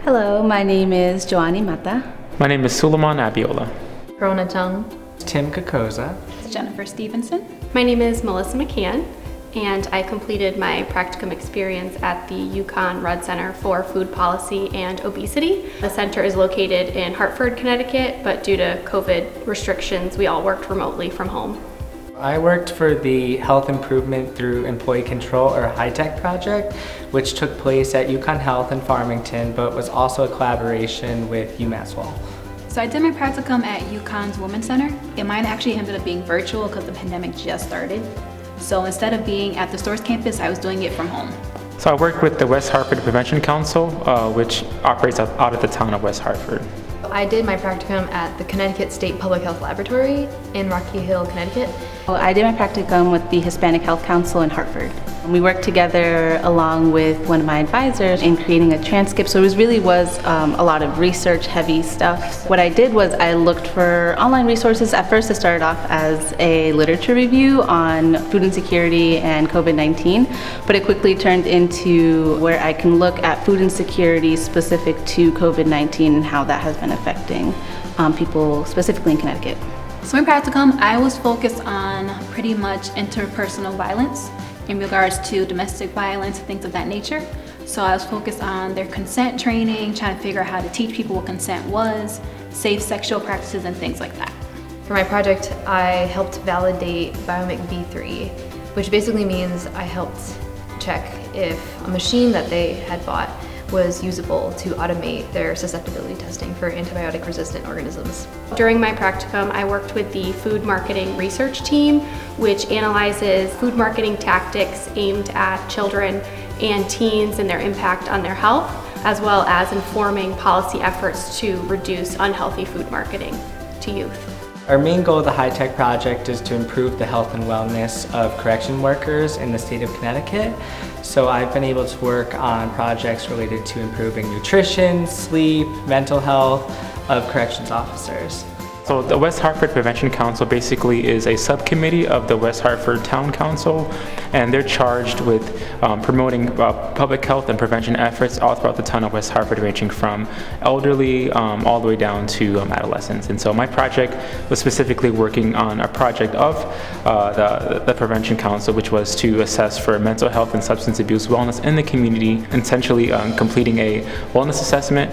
Hello, my name is Joanny Mata. My name is Suleiman Abiola. Rona Chung. Tim Kokoza. Jennifer Stevenson. My name is Melissa McCann, and I completed my practicum experience at the UConn Rudd Center for Food Policy and Obesity. The center is located in Hartford, Connecticut, but due to COVID restrictions, we all worked remotely from home. I worked for the Health Improvement Through Employee Control or HITECH project, which took place at UConn Health in Farmington, but was also a collaboration with UMass Lowell. So I did my practicum at UConn's Women's Center, and mine actually ended up being virtual because the pandemic just started. So instead of being at the Source campus, I was doing it from home. So I work with the West Hartford Prevention Council, which operates out of the town of West Hartford. I did my practicum at the Connecticut State Public Health Laboratory in Rocky Hill, Connecticut. I did my practicum with the Hispanic Health Council in Hartford. We worked together along with one of my advisors in creating a transcript, so it really was a lot of research heavy stuff. What I did was I looked for online resources. At first it started off as a literature review on food insecurity and COVID-19, but it quickly turned into where I can look at food insecurity specific to COVID-19 and how that has been affecting people specifically in Connecticut. So in practicum, I was focused on pretty much interpersonal violence in regards to domestic violence and things of that nature. So I was focused on their consent training, trying to figure out how to teach people what consent was, safe sexual practices and things like that. For my project, I helped validate Biomic V3, which basically means I helped check if a machine that they had bought was usable to automate their susceptibility testing for antibiotic-resistant organisms. During my practicum, I worked with the food marketing research team, which analyzes food marketing tactics aimed at children and teens and their impact on their health, as well as informing policy efforts to reduce unhealthy food marketing to youth. Our main goal of the HITECH project is to improve the health and wellness of correction workers in the state of Connecticut. So I've been able to work on projects related to improving nutrition, sleep, mental health of corrections officers. So the West Hartford Prevention Council basically is a subcommittee of the West Hartford Town Council, and they're charged with promoting public health and prevention efforts all throughout the town of West Hartford, ranging from elderly all the way down to adolescents. And so my project was specifically working on a project of the Prevention Council, which was to assess for mental health and substance abuse wellness in the community, essentially completing a wellness assessment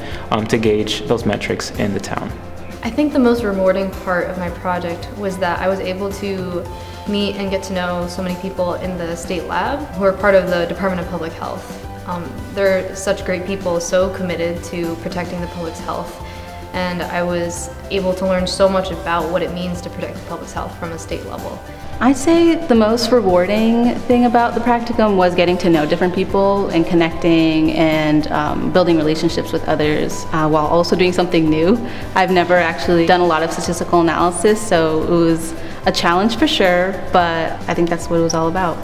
to gauge those metrics in the town. I think the most rewarding part of my project was that I was able to meet and get to know so many people in the state lab who are part of the Department of Public Health. They're such great people, so committed to protecting the public's health, and I was able to learn so much about what it means to protect the public's health from a state level. I'd say the most rewarding thing about the practicum was getting to know different people and connecting and building relationships with others while also doing something new. I've never actually done a lot of statistical analysis, so it was a challenge for sure, but I think that's what it was all about.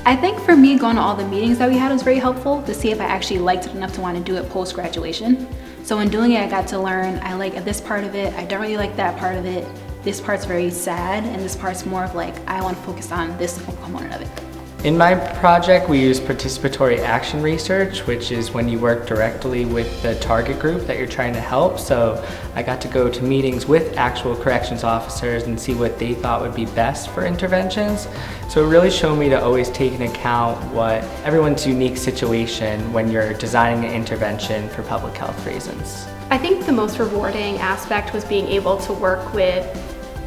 I think for me, going to all the meetings that we had was very helpful to see if I actually liked it enough to want to do it post-graduation. So in doing it, I got to learn I like this part of it, I don't really like that part of it. This part's very sad, and this part's more of like, I want to focus on this component of it. In my project, we use participatory action research, which is when you work directly with the target group that you're trying to help. So I got to go to meetings with actual corrections officers and see what they thought would be best for interventions. So it really showed me to always take into account what everyone's unique situation when you're designing an intervention for public health reasons. I think the most rewarding aspect was being able to work with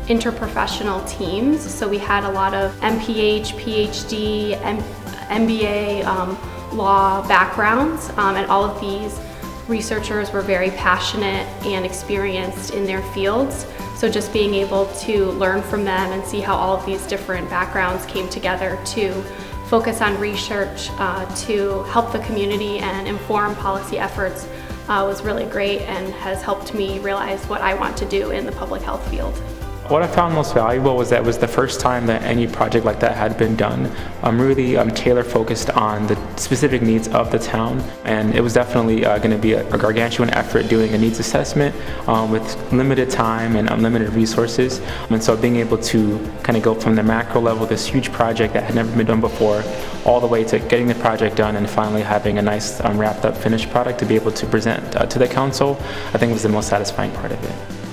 interprofessional teams. So we had a lot of MPH, PhD, MBA law backgrounds, and all of these researchers were very passionate and experienced in their fields. So just being able to learn from them and see how all of these different backgrounds came together to focus on research to help the community and inform policy efforts was really great and has helped me realize what I want to do in the public health field. What I found most valuable was that it was the first time that any project like that had been done, really tailor focused on the specific needs of the town. And it was definitely going to be a gargantuan effort doing a needs assessment with limited time and unlimited resources. And so being able to kind of go from the macro level, this huge project that had never been done before, all the way to getting the project done and finally having a nice wrapped up finished product to be able to present to the council, I think was the most satisfying part of it.